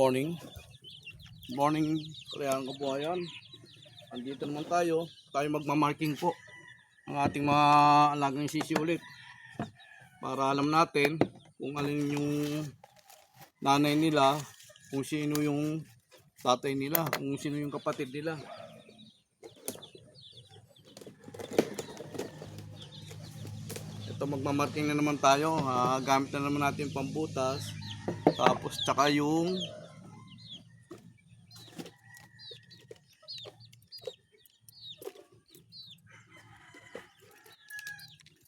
morning. Morning, kaya ko po ayan. Andito naman tayo magmamarking po ang ating mga alagang sisi ulit. Para alam natin kung alin yung nanay nila, kung sino yung tatay nila, kung sino yung kapatid nila. Ito magmamarking na naman tayo, gamit na naman natin pambutas. Tapos tsaka yung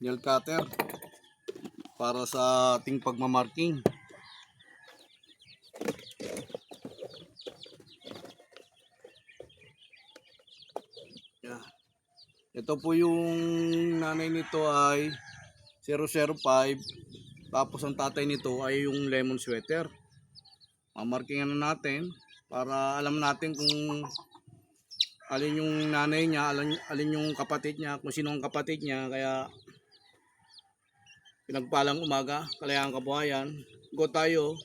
nail cutter para sa ating pagmamarking. Yeah. Ito po yung nanay nito ay 005, tapos ang tatay nito ay yung lemon sweater. Mamarkingan na natin para alam natin kung alin yung nanay niya, alin yung kapatid niya, kung sino ang kapatid niya. Kaya pinagpalang umaga, kalayaan kabuhayan. Go tayo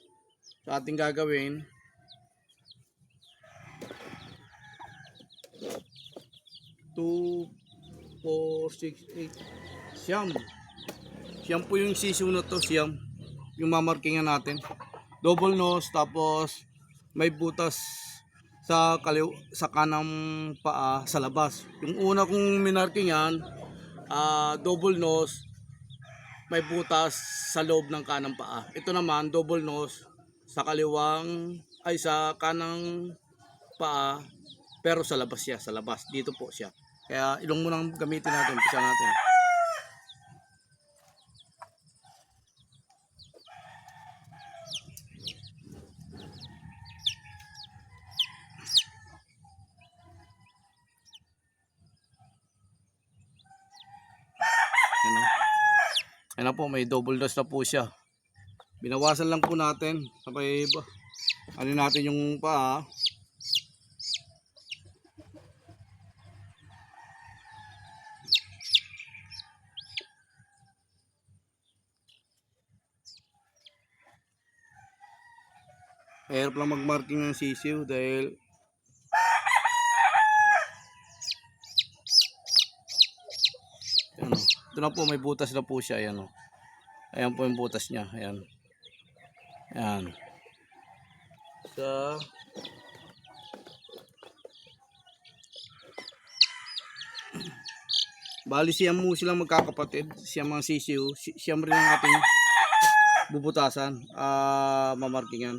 sa ating gagawin. Two, 4, 6, 8. Siyam po yung sisiw na to, siyam. Yung mamarkingan natin. Double nose, tapos may butas sa kanang paa sa labas. Yung una kong minarkingan, double nose, may butas sa loob ng kanang paa. Ito naman double nose sa sa kanang paa, pero sa labas siya, sa labas. Dito po siya. Kaya ilong mo nang gamitin natin, pisa natin. Ayan na po, may double dose na po siya. Binawasan lang po natin. Sabay ano natin yung paa. Mahirap lang magmarking ng sisiw dahil ito na po, may butas na po siya. Ayan, ayan po yung butas niya. Ayan. Ayan. Bali siyam mo silang magkakapatid. Siyam ang sisiw. Siyam rin ang ating bubutasan. Mamarkingan.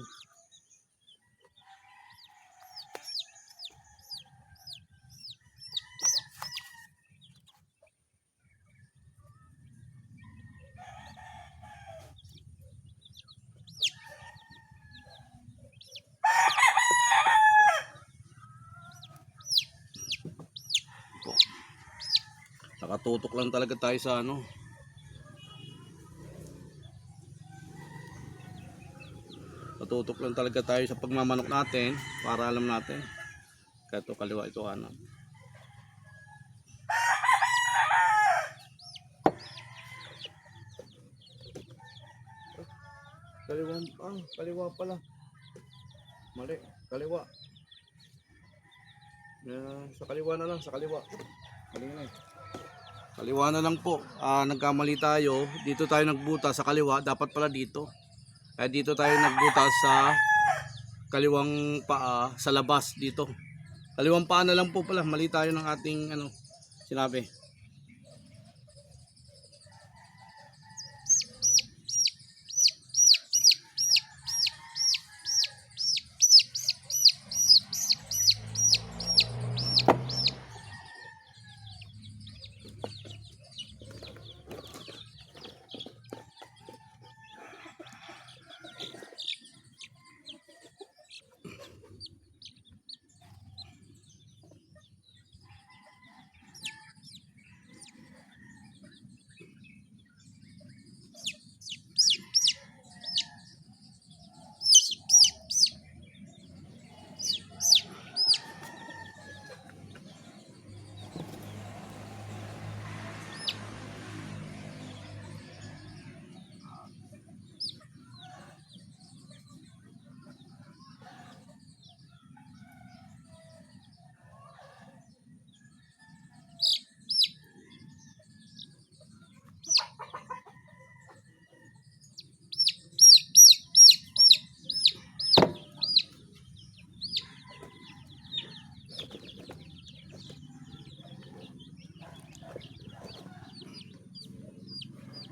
Nakatutok lang talaga tayo sa Natutok lang talaga tayo sa pagmamanok natin para alam natin. Kaya ito kaliwa, ito kanan. Kaliwa pala. Mali, kaliwa. Sa kaliwa na lang, sa kaliwa. Kaliwa na lang po. Nagkamali tayo. Dito tayo nagbutas sa kaliwa, dapat pala dito. Kaya dito tayo nagbutas sa kaliwang paa sa labas dito. Kaliwang paa na lang po pala. Mali tayo ng ating sinabi.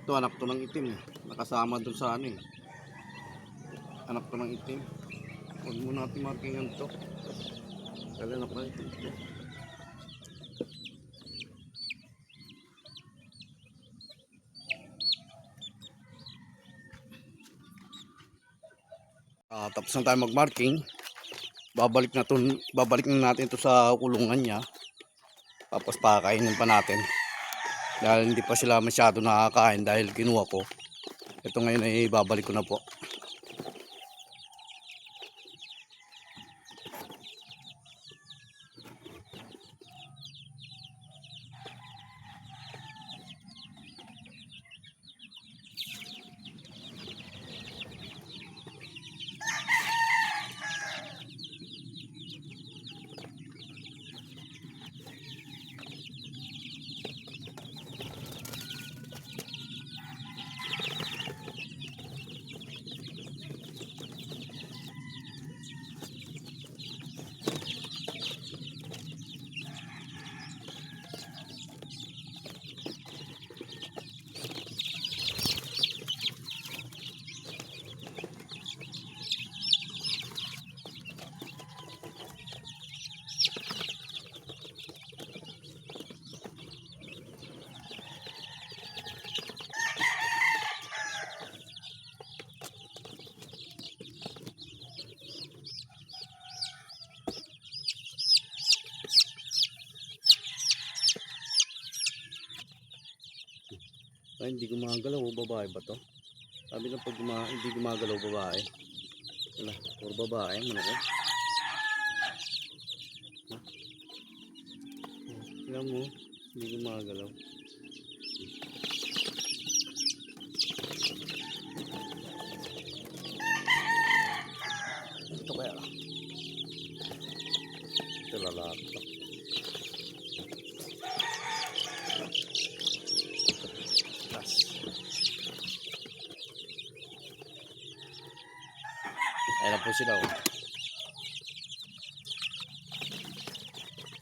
Ito anak to ng itim eh. Nakasama dun sa ano eh. Anak to ng itim. Huwag muna natin markingan to. Dahil anak na itim to. Tapos na tayo mag-marking. Babalik na natin ito sa kulungan niya. Tapos pakainin pa natin. Dahil hindi pa sila masyado nakakain dahil kinuha ko. Ito ngayon ay babalik ko na po. Ay, hindi gumagalaw, babae ba to? Sabi lang pag hindi gumagalaw, babae. Wala, or babae, ano ko? Tignan mo, hindi gumagalaw. Ito kaya? Ito lalaki to. Ayan po sila oh.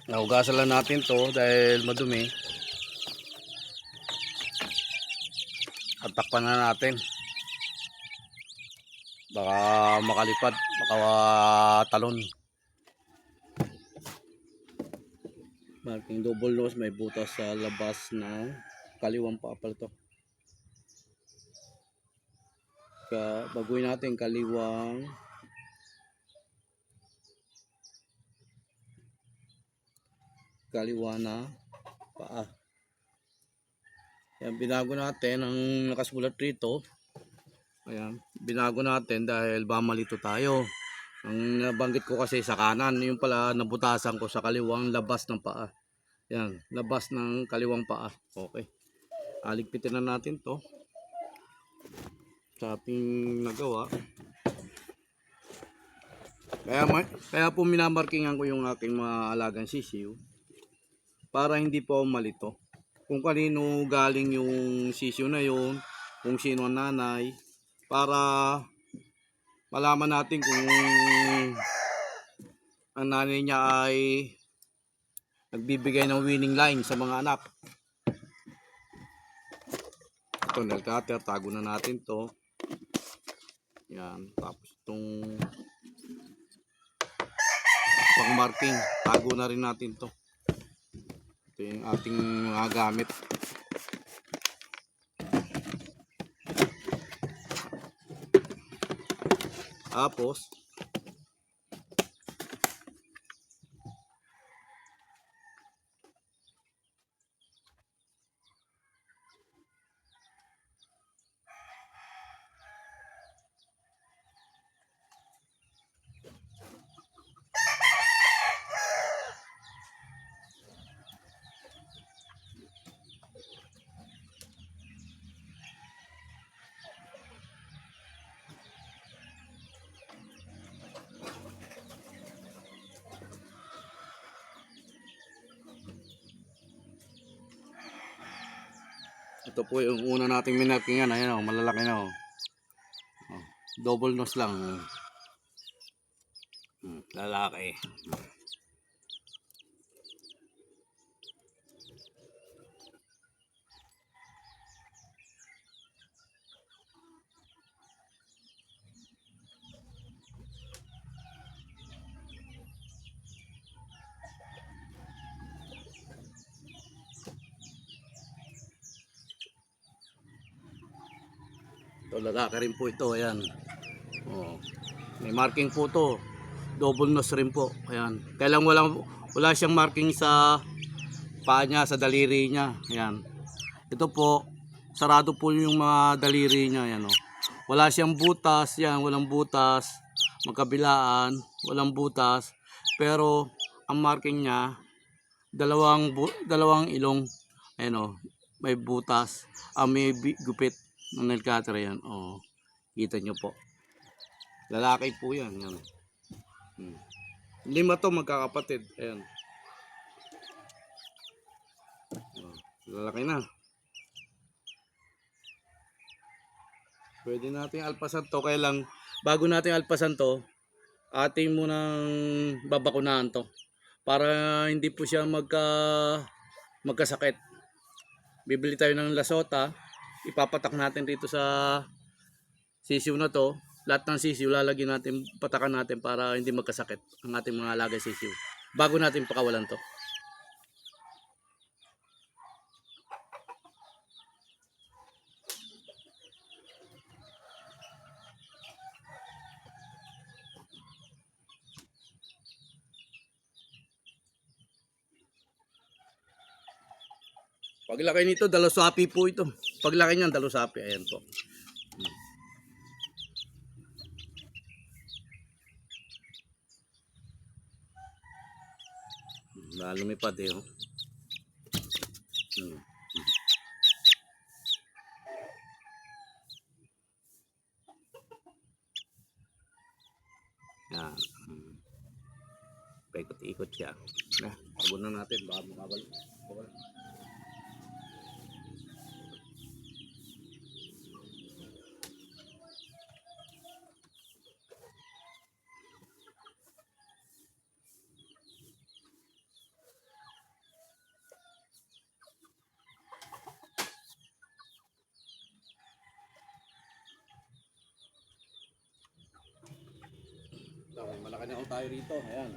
Nahugasan lang natin to dahil madumi. At takpan na natin. Baka makalipad, makatalon. Marking double nose, may butas sa labas ng kaliwang paa pala to. Baguhin natin kaliwa na paa. Yan, binago natin ang nakasulat rito. Ayan, binago natin dahil bamalito tayo. Ang nabanggit ko kasi sa kanan, yung pala nabutasan ko sa kaliwang labas ng paa. Yan, labas ng kaliwang paa. Okay. Aligpitin na natin to sa ating nagawa. Kaya po minamarkingan ko yung aking mga alagang sisiw para hindi po malito. Kung kanino galing yung sisiw na yun, kung sino ang nanay, para malaman natin kung ang nanay niya ay nagbibigay ng winning line sa mga anak. Ito, nail cutter, tago na natin to. Yan, tapos itong pang marking, tago na rin natin to. Ito yung ating mga gamit. Tapos ito po yung una nating minarkingan. Ayan o, malalaki na o. Double nose lang. Lalaki. Ito, lalaki rin po ito. Ayan. Oh. May marking po to. Double nose rin po. Ayan. Kaya lang wala siyang marking sa paa niya, sa daliri niya. Ayan. Ito po, sarado po yung mga daliri niya. Ayan, oh. Wala siyang butas. Yan, walang butas. Magkabilaan, walang butas. Pero, ang marking niya, dalawang ilong. Ayan, oh. May butas. May gupit ng nail cutter. Yan. Oh. Kita nyo po. Lalaki po yan. Yan. 5 to magkakapatid. Ayan. Oh. Lalaki na. Pwede natin alpasan to. Kaya lang, bago natin alpasan to, ating munang babakunahan to. Para hindi po siya magkasakit. Bibili tayo ng lasota. Ipapatak natin dito sa sisiw na to. Lahat ng sisiw lalagyan natin, patakan natin para hindi magkasakit ang ating mga alaga sisiw. Bago natin pakawalan to. Paglaki nito, dalusapi po ito. Paglaki niyan, dalusapi. Ayan po. Lumipad eh. Oh. Yan. Paikot-ikot siya. Abon na natin. Baka makabalik. Okay, malaki na tayo rito. Ayan.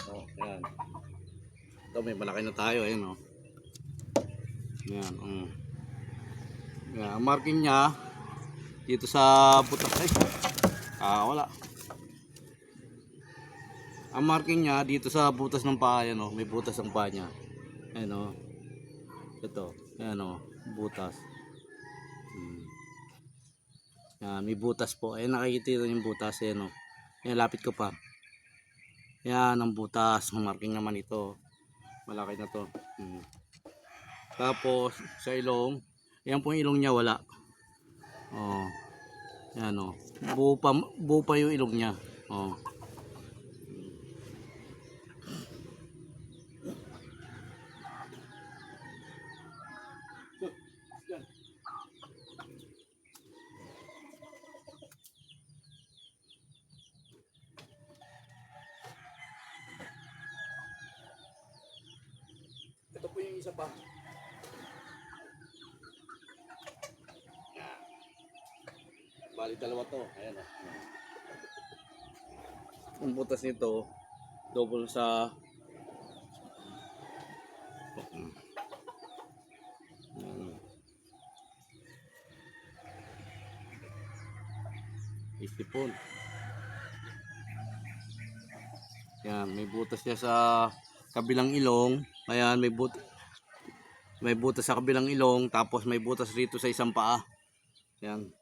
Oh, ayan. Ito, may malaki na tayo. Ayan, oh. Ayan, Ayan, ang marking niya dito sa butas. Ay, wala. Ang marking niya dito sa butas ng paa. Ayan, oh. May butas ang paa niya. Ayan, oh. Ito. Ayan, oh. Butas. Ayan, may butas po. Ayan, nakikita yung butas. Ayan, oh. Ayan, lapit ko pa. Yan ang butas. Ang marking naman ito. Malaki na to. Tapos sa ilong, yan po yung ilong niya wala. Oh. Yan oh. Buo pa yung ilong niya. Oh. Ito po yung isa pa. Bali dalawa to. Ayan oh. Ang butas nito double sa istipon. Yan, may butas niya sa kabilang ilong. Ayan, may butas sa kabilang ilong, tapos may butas rito sa isang paa. Yan.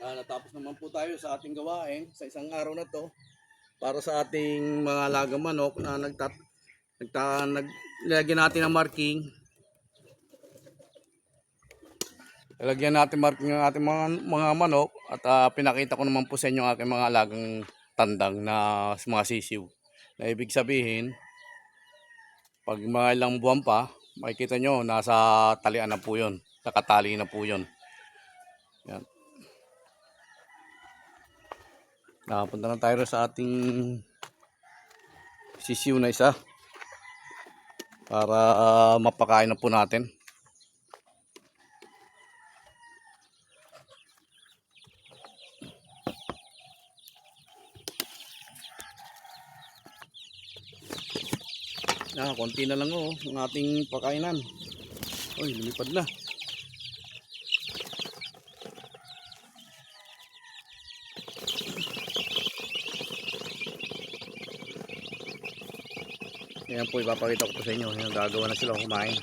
Natapos naman po tayo sa ating gawain sa isang araw na to para sa ating mga alagang manok na nilagyan natin ng marking. Nilagyan natin marking ng ating mga manok at pinakita ko naman po sa inyo ang aking mga alagang tandang na mga sisiw. Na ibig sabihin, pag mga ilang buwan pa, makikita nyo nasa talian na po yun. Nakatali na po yun. Yan. Punta na tayo sa ating sisiw na isa para mapakain na po natin. Konti na lang oh, ang ating pakainan. Oy, lumipad na. Ayan po, ipapakita ko po sa inyo. Ayan, gagawa na sila kumain.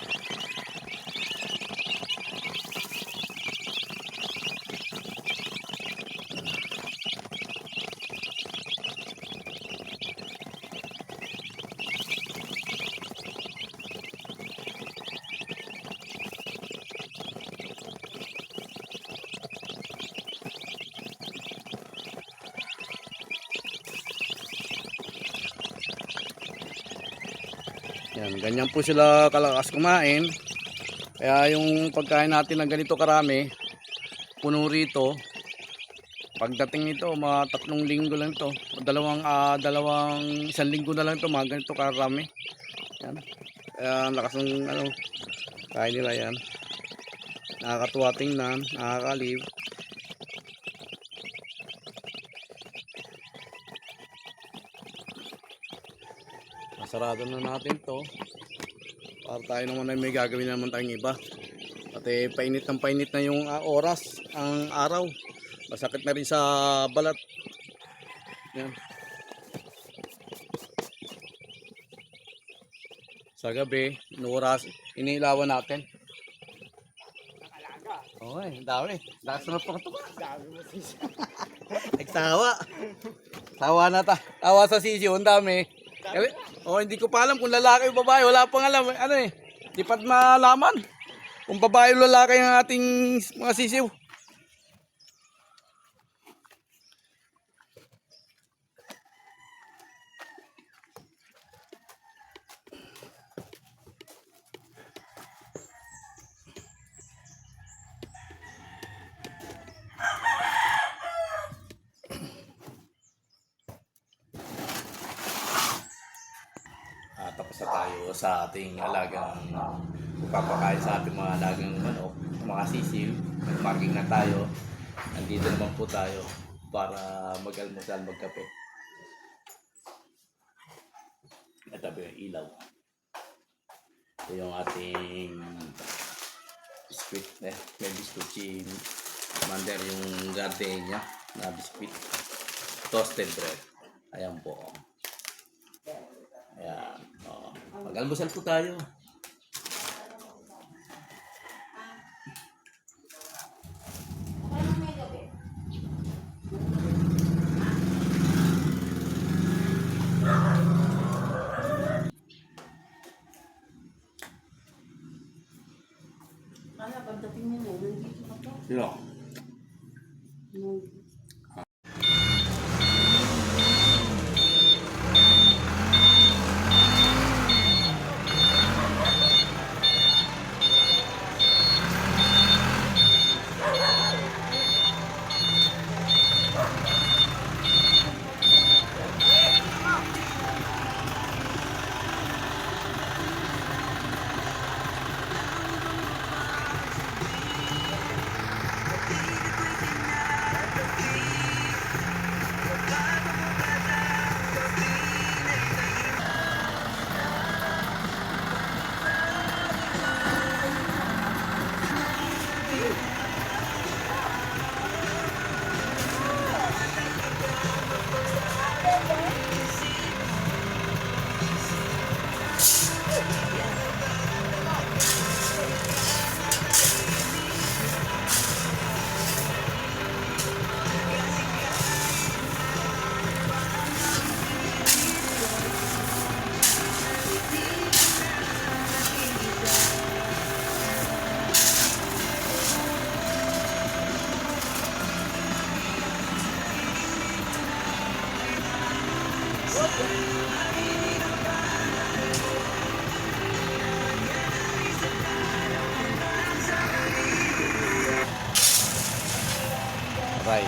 Yan, ganyan po sila kalakas kumain. Kaya yung pagkain natin ng ganito karami, puno rito. Pagdating nito, mga 3 linggo lang ito. Isang linggo na lang ito, mga ganito karami. Yan. Kaya ang lakas ng kain nila yan. Nakakatuwa tingnan, nakakaliw. Sarado na natin to para tayo naman ay may gagawin naman tayong iba. Pati painit na yung oras, ang araw. Masakit na rin sa balat. Yan. Sa gabi, inuoras, iniilawan natin. Okay, dami. Lakas na pa ito. Nagtawa. Tawa na ta. Tawa sa sisiyo, ang dami. Hindi ko pa alam kung lalaki o babae. Wala pang alam. Di pa malaman kung babae o lalaki ang ating mga sisiw. Tapos na tayo sa ating alagang pagpapakain sa ating mga alagang manok, mga sisiw. Nag-marking na tayo. Andito naman po tayo para mag-almusal, magkape. Natabi yung ilaw. Ito yung ating biscuit. May biscuit si Commander, yung gardenia na biscuit. Toasted bread. Ayan po. Ayan. Mag-almusal po tayo. Pagdating mo, nandito ka pa. Sino? Right.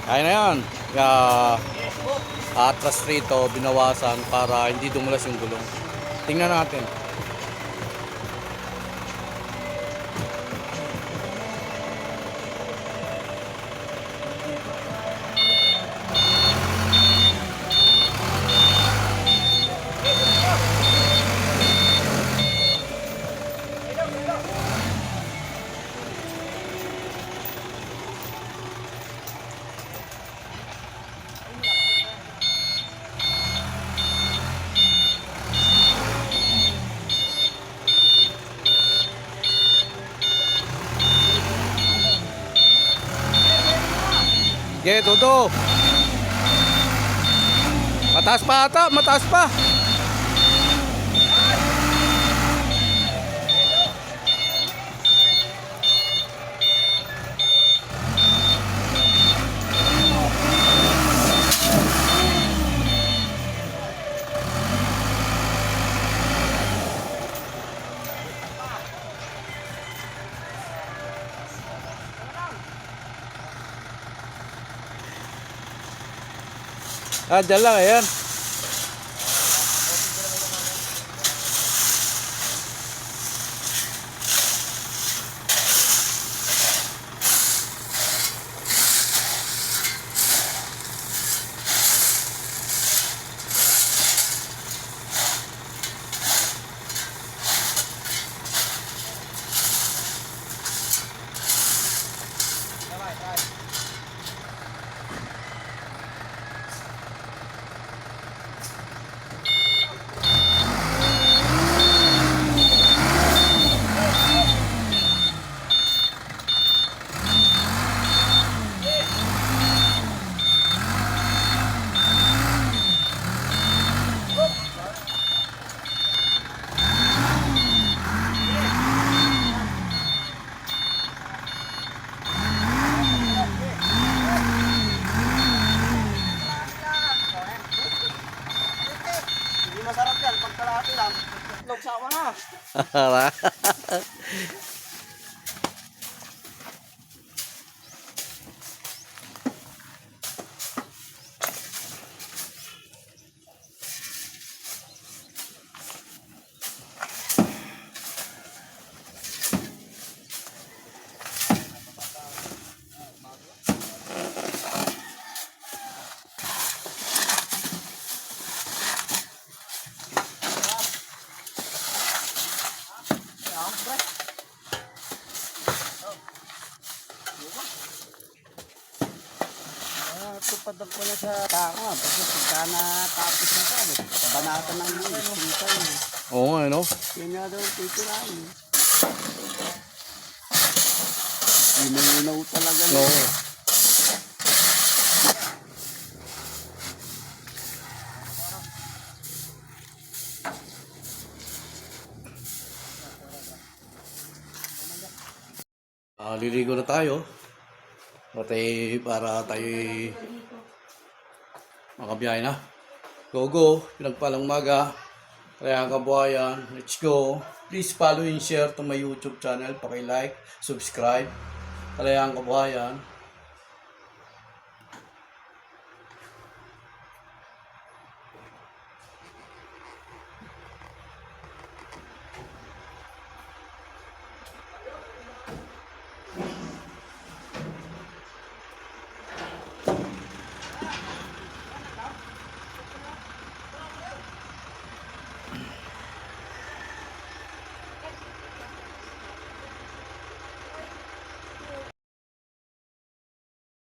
Kaya na yan. Kaya atras rito, binawasan para hindi dumulas yung gulong. Tingnan natin. Okay, Toto. Mataas pa ata, mataas pa. Dyan lang, ayan. Hindi masarap yan. Pag kalahati lang. Itlog sawa na. Tupadag ko na sa tama. Pagka natapos na ka, banatan ng mga Oo nga, no? yan nga daw titirahin. Inuunaw talaga na. Oo. Liligo na tayo. Pati para tayo makabiyahe na. Go, go. Pinagpalang maga. Kaya kabuhayan. Let's go. Please follow and share to my YouTube channel. Paki-like, subscribe. Kaya kabuhayan.